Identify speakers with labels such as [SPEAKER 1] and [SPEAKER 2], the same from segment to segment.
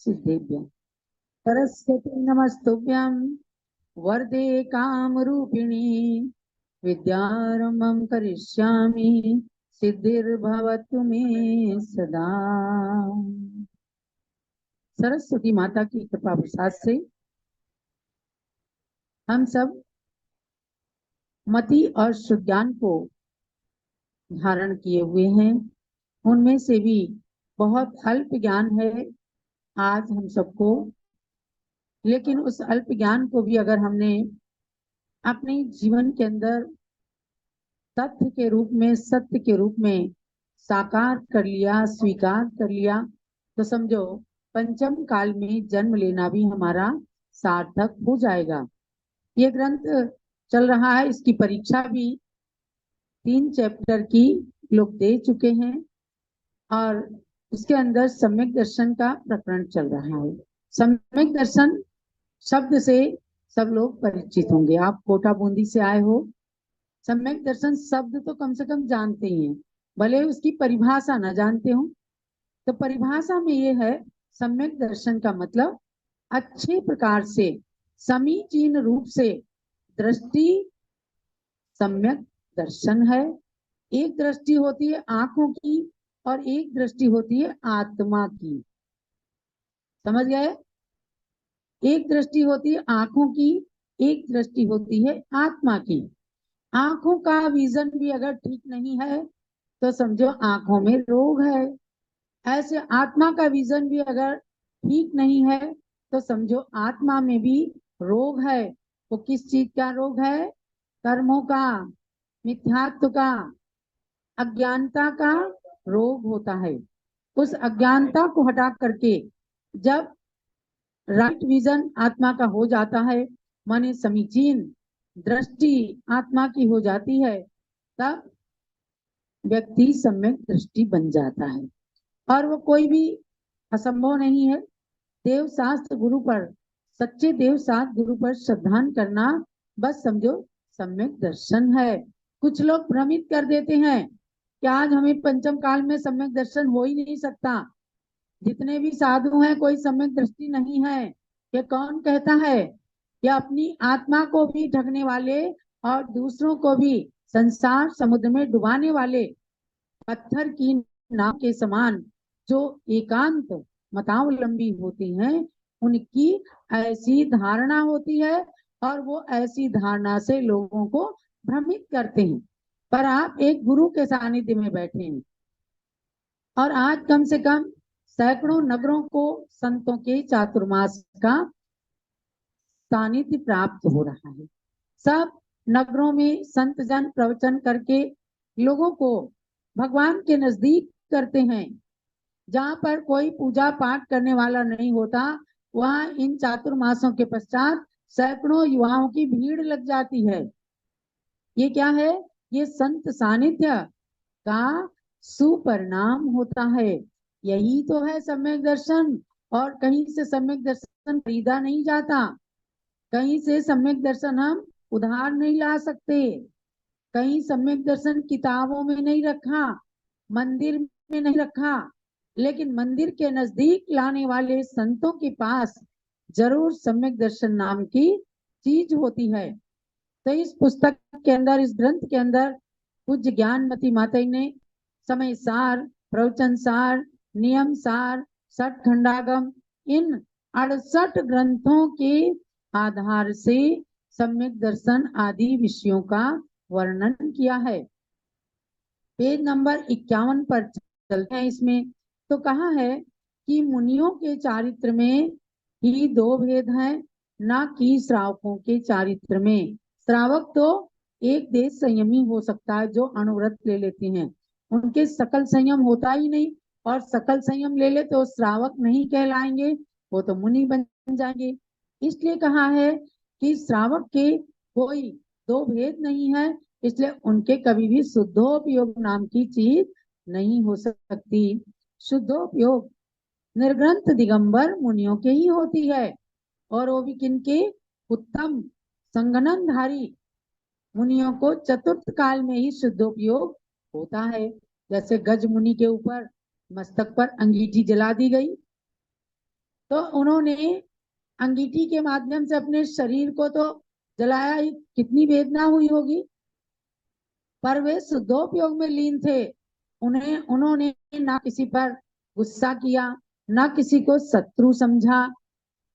[SPEAKER 1] सिद्धेभ्यः। सरस्वती नमस्तुभ्यं वरदे कामरूपिणी विद्यारंभं करिष्यामि सिद्धिर्भवतु मे सदा। सरस्वती माता की कृपा प्रसाद से हम सब मति और शुद्धान को धारण किए हुए हैं। उनमें से भी बहुत अल्प ज्ञान है आज हम सबको, लेकिन उस अल्प ज्ञान को भी अगर हमने अपने जीवन के अंदर तथ्य के रूप में, सत्य के रूप में साकार कर लिया, स्वीकार कर लिया, तो समझो पंचम काल में जन्म लेना भी हमारा सार्थक हो जाएगा। ये ग्रंथ चल रहा है, इसकी परीक्षा भी 3 चैप्टर की लोग दे चुके हैं और उसके अंदर सम्यक दर्शन का प्रकरण चल रहा है। सम्यक दर्शन शब्द से सब लोग परिचित होंगे। आप कोटा बूंदी से आए हो, सम्यक दर्शन शब्द तो कम से कम जानते ही हैं, भले उसकी परिभाषा ना जानते हो। तो परिभाषा में ये है, सम्यक दर्शन का मतलब अच्छे प्रकार से समीचीन रूप से दृष्टि सम्यक दर्शन है। एक दृष्टि होती है आंखों की और एक दृष्टि होती है आत्मा की। समझ गए? एक दृष्टि होती है आंखों की, एक दृष्टि होती है आत्मा की। आंखों का विजन भी अगर ठीक नहीं है तो समझो आंखों में रोग है। ऐसे आत्मा का विजन भी अगर ठीक नहीं है तो समझो आत्मा में भी रोग है। वो किस चीज का रोग है? कर्मों का, मिथ्यात्व का, अज्ञानता का रोग होता है। उस अज्ञानता को हटा करके जब राइट विजन आत्मा का हो जाता है, माने समीचीन दृष्टि आत्मा की हो जाती है, तब व्यक्ति सम्यक दृष्टि बन जाता है। और वो कोई भी असंभव नहीं है। देव शास्त्र गुरु पर, सच्चे देव शास्त्र गुरु पर श्रद्धान करना बस समझो सम्यक दर्शन है। कुछ लोग भ्रमित कर देते हैं कि आज हमें पंचम काल में सम्यक दर्शन हो ही नहीं सकता। जितने भी साधु हैं कोई सम्यक दृष्टि नहीं है। ये कौन कहता है? ये अपनी आत्मा को भी ठगने वाले और दूसरों को भी संसार समुद्र में डुबाने वाले पत्थर की नाव के समान जो एकांत मतावलंबी होती हैं, उनकी ऐसी धारणा होती है और वो ऐसी धारणा से लोगों को भ्रमित करते हैं। पर आप एक गुरु के सानिध्य में बैठे हैं और आज कम से कम सैकड़ों नगरों को संतों के चातुर्मास का सानिध्य प्राप्त हो रहा है। सब नगरों में संत जन प्रवचन करके लोगों को भगवान के नजदीक करते हैं। जहाँ पर कोई पूजा पाठ करने वाला नहीं होता, वहाँ इन चातुर्मासों के पश्चात सैकड़ों युवाओं की भीड़ लग जाती है। ये क्या है? ये संत सानिध्य का सुपरिणाम होता है। यही तो है सम्यक दर्शन। और कहीं से सम्यक दर्शन खरीदा नहीं जाता, कहीं से सम्यक दर्शन हम उधार नहीं ला सकते, कहीं सम्यक दर्शन किताबों में नहीं रखा, मंदिर में नहीं रखा, लेकिन मंदिर के नजदीक लाने वाले संतों के पास जरूर सम्यक दर्शन नाम की चीज होती है। तो इस पुस्तक के अंदर, इस ग्रंथ के अंदर पूज्य ज्ञानमती माता ने समय सार, प्रवचन सार, नियम सार, सठ खंडागम, इन 68 ग्रंथों के आधार से सम्यक दर्शन आदि विषयों का वर्णन किया है। पेज नंबर 51 पर चलते हैं। इसमें तो कहा है कि मुनियों के चारित्र में ही 2 भेद हैं, ना कि श्रावकों के चारित्र में। श्रावक तो एक देश संयमी हो सकता है जो अणुव्रत ले लेते हैं, उनके सकल संयम होता ही नहीं, और सकल संयम ले ले तो श्रावक नहीं कहलाएंगे, वो तो मुनि बन जाएंगे। इसलिए कहा है कि श्रावक के कोई 2 भेद नहीं है, इसलिए उनके कभी भी शुद्धोपयोग नाम की चीज नहीं हो सकती। शुद्धोपयोग निर्ग्रंथ दिगंबर मुनियों के ही होती है, और वो भी किनके? उत्तम संगननधारी मुनियों को चतुर्थ काल में ही शुद्धोपयोग होता है। जैसे गज मुनि के ऊपर मस्तक पर अंगीठी जला दी गई, तो उन्होंने अंगीठी के माध्यम से अपने शरीर को तो जलाया ही, कितनी वेदना हुई होगी, पर वे शुद्धोपयोग में लीन थे। उन्होंने ना किसी पर गुस्सा किया, ना किसी को शत्रु समझा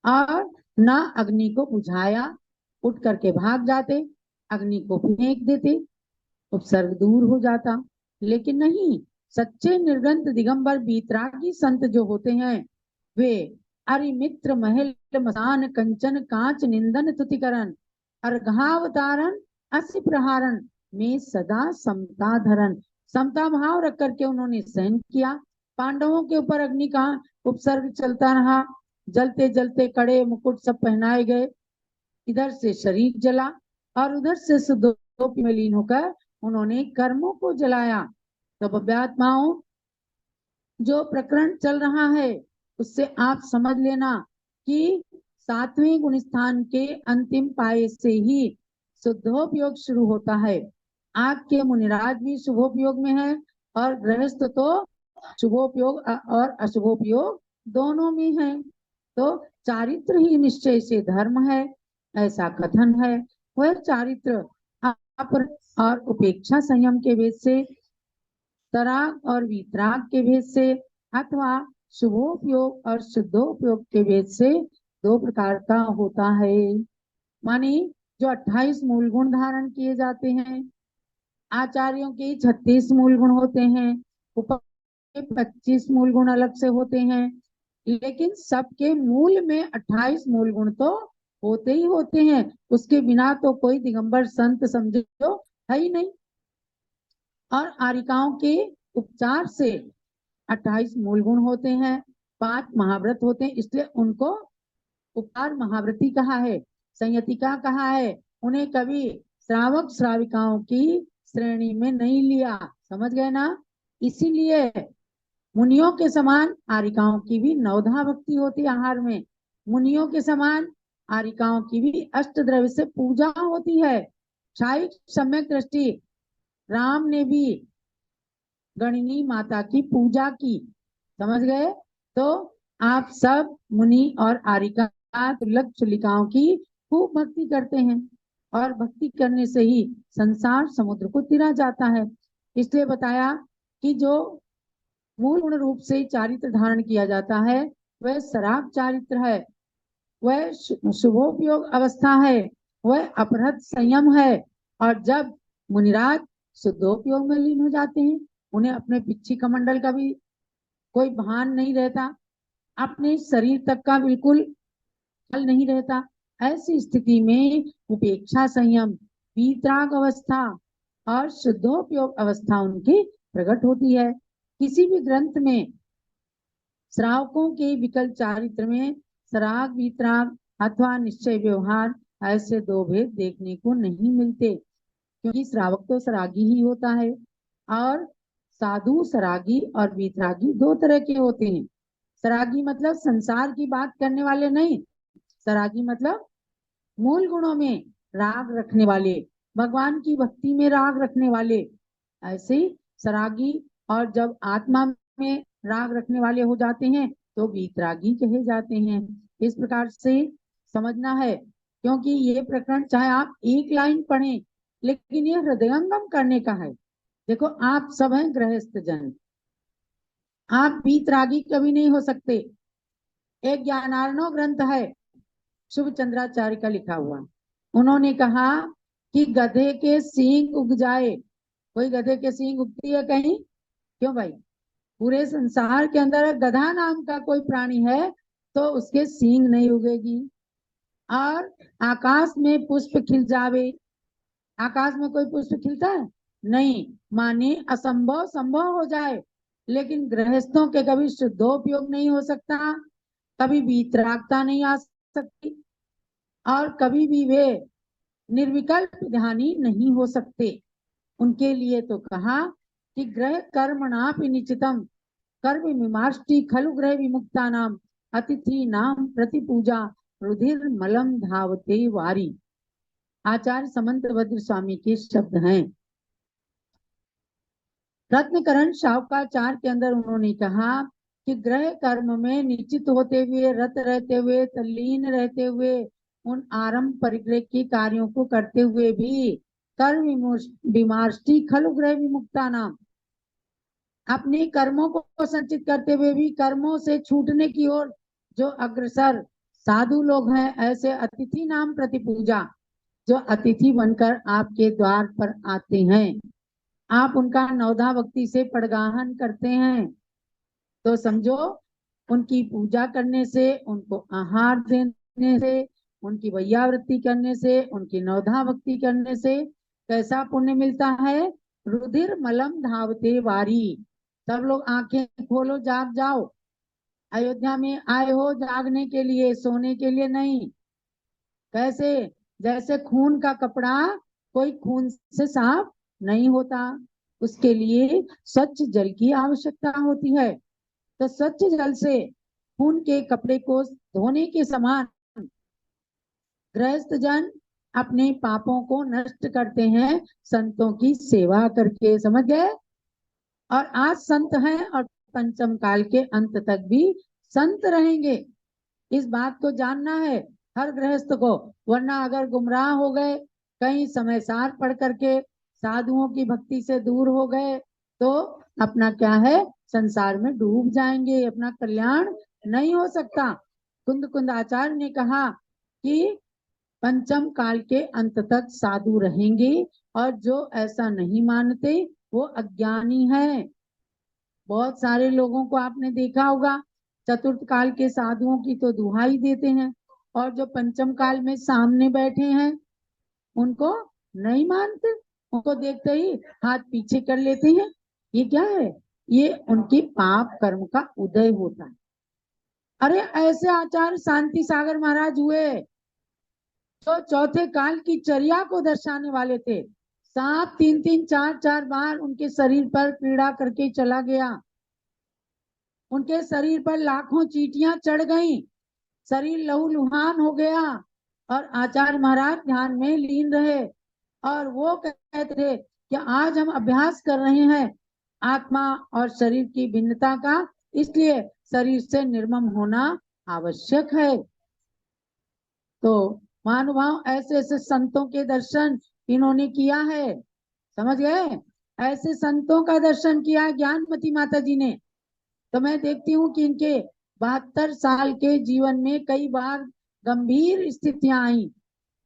[SPEAKER 1] और ना अग्नि को बुझाया। उठ करके भाग जाते, अग्नि को फेंक देते, उपसर्ग दूर हो जाता। लेकिन नहीं, सच्चे निर्गंत दिगंबर बीतरागी संत जो होते हैं वे अरिमित्र महल मसान कंचन कांच निंदन तुतिकरण अर्घावतारण अस्य प्रहारण में सदा समता धरण। समता भाव रख करके उन्होंने सहन किया। पांडवों के ऊपर अग्नि का उपसर्ग चलता रहा, जलते जलते कड़े मुकुट सब पहनाए गए। इधर से शरीर जला और उधर से सुदोष में लीन होकर उन्होंने कर्मों को जलाया। तो अव्यात्माओं, जो प्रकरण चल रहा है उससे आप समझ लेना कि सातवें गुण स्थान के अंतिम पाए से ही शुद्धोपयोग शुरू होता है। आपके मुनिराज भी शुभोपयोग में है और गृहस्थ तो शुभोपयोग और अशुभोपयोग दोनों में है। तो चारित्र ही निश्चय से धर्म है, ऐसा कथन है। वह चारित्र और उपेक्षा संयम के भेद से, तराग और वितराग के भेद से, अथवा शुभोपयोग और शुद्धोपयोग के भेद से दो प्रकार का होता है। माने जो 28 मूल गुण धारण किए जाते हैं, आचार्यों के 36 मूल गुण होते हैं, ऊपर 25 मूल गुण अलग से होते हैं, लेकिन सबके मूल में 28 मूल गुण तो होते ही होते हैं। उसके बिना तो कोई दिगंबर संत समझो है ही नहीं। और आरिकाओं के उपचार से 28 मूल गुण होते हैं, 5 महाव्रत होते हैं, इसलिए उनको उपकार महाव्रती कहा है, संयतिका कहा है। उन्हें कभी श्रावक श्राविकाओं की श्रेणी में नहीं लिया, समझ गए ना। इसीलिए मुनियों के समान आरिकाओं की भी नवधा भक्ति होती है आहार में, मुनियों के समान आरिकाओं की भी अष्ट द्रव्य से पूजा होती है। शाही सम्यक दृष्टि, राम ने भी गणिनी माता की पूजा की, समझ गए। तो आप सब मुनि और आरिका दुर्लभ चुलिकाओं की खूब भक्ति करते हैं और भक्ति करने से ही संसार समुद्र को तिरा जाता है। इसलिए बताया कि जो मूल गुण रूप से चारित्र धारण किया जाता है वह शराब चारित्र है, वह शुभोपयोग अवस्था है, वह अपहृत संयम है। और जब मुनिराज शुद्धोपयोग में लीन हो जाते हैं, उन्हें अपने पिछी कमंडल का भी कोई भान नहीं रहता, अपने शरीर तक का बिल्कुल ख्याल नहीं रहता। ऐसी स्थिति में उपेक्षा संयम, वीतराग अवस्था और शुद्धोपयोग अवस्था उनकी प्रकट होती है। किसी भी ग्रंथ में श्रावकों के विकल्प चारित्र में सराग वीतराग अथवा निश्चय व्यवहार ऐसे दो भेद देखने को नहीं मिलते, क्योंकि श्रावक तो सरागी ही होता है और साधु सरागी और वीतरागी दो तरह के होते हैं। सरागी मतलब संसार की बात करने वाले नहीं, सरागी मतलब मूल गुणों में राग रखने वाले, भगवान की भक्ति में राग रखने वाले, ऐसे ही सरागी। और जब आत्मा में राग रखने वाले हो जाते हैं तो वीतरागी कहे जाते हैं। इस प्रकार से समझना है, क्योंकि ये प्रकरण चाहे आप एक लाइन पढ़ें लेकिन ये हृदयंगम करने का है। देखो आप सब हैं गृहस्थ जन, आप वीतरागी कभी नहीं हो सकते। एक ज्ञानार्णव ग्रंथ है शुभ चंद्राचार्य का लिखा हुआ, उन्होंने कहा कि गधे के सींग उग जाए, कोई गधे के सींग उगती है कहीं? क्यों भाई, पूरे संसार के अंदर गधा नाम का कोई प्राणी है तो उसके सींग नहीं उगेगी। और आकाश में पुष्प खिल जावे, आकाश में कोई पुष्प खिलता है? नहीं, माने असंभव संभव हो जाए। लेकिन गृहस्थों के कभी शुद्धोपयोग नहीं हो सकता, कभी वीतरागता नहीं आ सकती और कभी भी वे निर्विकल्प ध्यानी नहीं हो सकते। उनके लिए तो कहा कि ग्रह कर्मणापि निश्चितम कर्म मीमांष्टि खलु ग्रह विमुक्ता नाम अतिथि नाम प्रति पूजा रुधिर मलम धावते वारी। आचार्य समंत भद्र स्वामी के शब्द हैं। रत्नकरण शाहुकाचार के अंदर उन्होंने कहा कि गृह कर्म में निश्चित होते हुए, रत रहते हुए, तल्लीन रहते हुए, उन आरंभ परिग्रह के कार्यों को करते हुए भी कर्म विमर्ष्टि खलु गृह विमुक्ता नाम, अपने कर्मों को संचित करते हुए भी कर्मों से छूटने की ओर जो अग्रसर साधु लोग हैं, ऐसे अतिथि नाम प्रतिपूजा, जो अतिथि बनकर आपके द्वार पर आते हैं, आप उनका नवधा भक्ति से पड़गाहन करते हैं, तो समझो उनकी पूजा करने से, उनको आहार देने से, उनकी वैयावृत्ति करने से, उनकी नवधा भक्ति करने से कैसा पुण्य मिलता है। रुधिर मलम धावते वारी। सब लोग आंखें खोलो, जाग जाओ। अयोध्या में आए हो जागने के लिए, सोने के लिए नहीं। कैसे? जैसे खून का कपड़ा कोई खून से साफ नहीं होता, उसके लिए स्वच्छ जल की आवश्यकता होती है। तो स्वच्छ जल से खून के कपड़े को धोने के समान गृहस्थ जन अपने पापों को नष्ट करते हैं संतों की सेवा करके। समझ गए? और आज संत हैं और पंचम काल के अंत तक भी संत रहेंगे, इस बात को जानना है हर गृहस्थ को। वरना अगर गुमराह हो गए, कहीं समय सार पढ़ करके साधुओं की भक्ति से दूर हो गए, तो अपना क्या है, संसार में डूब जाएंगे, अपना कल्याण नहीं हो सकता। कुंद कुंद आचार्य ने कहा कि पंचम काल के अंत तक साधु रहेंगे, और जो ऐसा नहीं मानते वो अज्ञानी है। बहुत सारे लोगों को आपने देखा होगा, चतुर्थ काल के साधुओं की तो दुहाई देते हैं, और जो पंचम काल में सामने बैठे हैं उनको नहीं मानते, उनको देखते ही हाथ पीछे कर लेते हैं। ये क्या है? ये उनकी पाप कर्म का उदय होता है। अरे ऐसे आचार्य शांति सागर महाराज हुए, जो चौथे काल की चर्या को दर्शाने वाले थे। सांप 3-3 4-4 बार उनके शरीर पर पीड़ा करके चला गया, उनके शरीर पर लाखों चींटियां चढ़ गईं, शरीर लहूलुहान हो गया, और आचार्य महाराज ध्यान में लीन रहे, और वो कहते थे कि आज हम अभ्यास कर रहे हैं आत्मा और शरीर की भिन्नता का, इसलिए शरीर से निर्मम होना आवश्यक है। तो महानुभाव ऐसे ऐसे संतों के दर्शन इन्होंने किया है। समझ गए? ऐसे संतों का दर्शन किया है ज्ञानमती माता जी ने। तो मैं देखती हूँ कि इनके 72 साल के जीवन में कई बार गंभीर स्थितियां आई।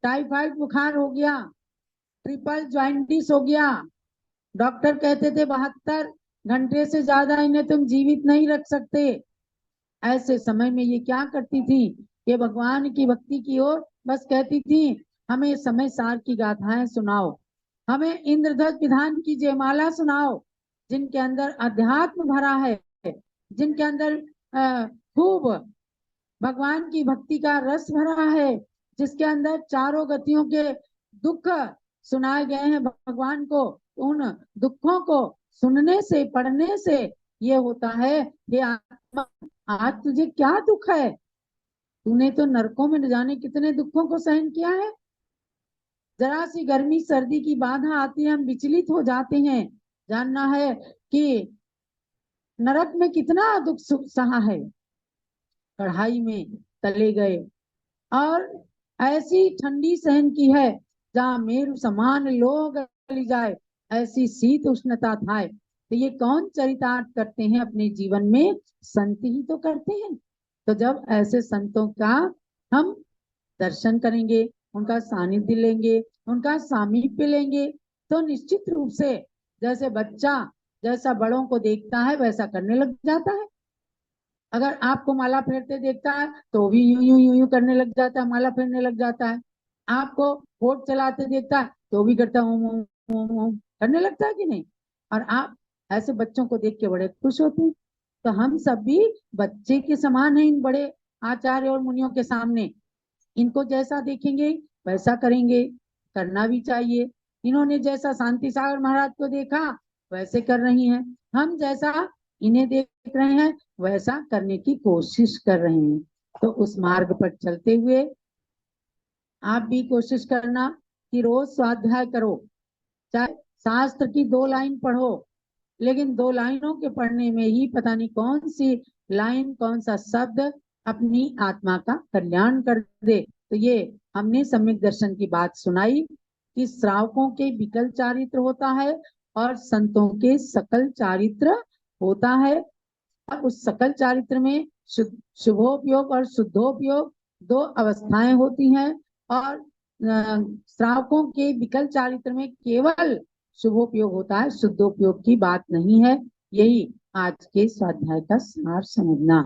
[SPEAKER 1] टाइफाइड बुखार हो गया, ट्रिपल ज्वाइंटिस हो गया, डॉक्टर कहते थे 72 घंटे से ज्यादा इन्हें तुम जीवित नहीं रख सकते। ऐसे समय में ये क्या करती थी, ये भगवान की भक्ति की ओर बस कहती थी, हमें समय सार की गाथाएं सुनाओ, हमें इंद्रधनुष विधान की जयमाला सुनाओ, जिनके अंदर अध्यात्म भरा है, जिनके अंदर खूब भगवान की भक्ति का रस भरा है, जिसके अंदर चारों गतियों के दुख सुनाए गए हैं भगवान को। उन दुखों को सुनने से, पढ़ने से ये होता है, ये आत्मा आज तुझे क्या दुख है, तूने तो नरकों में न जाने कितने दुखों को सहन किया है। जरा सी गर्मी सर्दी की बाधा आती है, हम विचलित हो जाते हैं। जानना है कि नरक में कितना दुख सहा है, कढ़ाई में तले गए, और ऐसी ठंडी सहन की है जहाँ मेरु समान लोग गली जाए, ऐसी शीत उष्णता था। तो ये कौन चरितार्थ करते हैं अपने जीवन में? संत ही तो करते हैं। तो जब ऐसे संतों का हम दर्शन करेंगे, उनका सानिध्य लेंगे, उनका सामीप्य लेंगे, तो निश्चित रूप से जैसे बच्चा जैसा बड़ों को देखता है वैसा करने लग जाता है। अगर आपको माला फेरते देखता है तो भी यूं यूं यूं यूं करने लग जाता है, माला फेरने लग जाता है। आपको वोट चलाते देखता है तो भी करता है, करने लगता है कि नहीं? और आप ऐसे बच्चों को देख के बड़े खुश होते हैं। तो हम सब भी बच्चे के समान हैं इन बड़े आचार्य और मुनियों के सामने। इनको जैसा देखेंगे वैसा करेंगे, करना भी चाहिए। इन्होंने जैसा शांति सागर महाराज को देखा वैसे कर रही हैं, हम जैसा इन्हें देख रहे हैं वैसा करने की कोशिश कर रहे हैं। तो उस मार्ग पर चलते हुए आप भी कोशिश करना कि रोज स्वाध्याय करो, चाहे शास्त्र की 2 लाइन पढ़ो, लेकिन 2 लाइनों के पढ़ने में ही पता नहीं कौन सी लाइन, कौन सा शब्द अपनी आत्मा का कल्याण कर दे। तो ये हमने सम्यक दर्शन की बात सुनाई कि श्रावकों के विकल चारित्र होता है और संतों के सकल चारित्र होता है। और उस सकल चारित्र में शुभोपयोग और शुद्धोपयोग दो अवस्थाएं होती हैं, और श्रावकों के विकल चारित्र में केवल शुभोपयोग होता है, शुद्धोपयोग की बात नहीं है। यही आज के स्वाध्याय का सार समझना।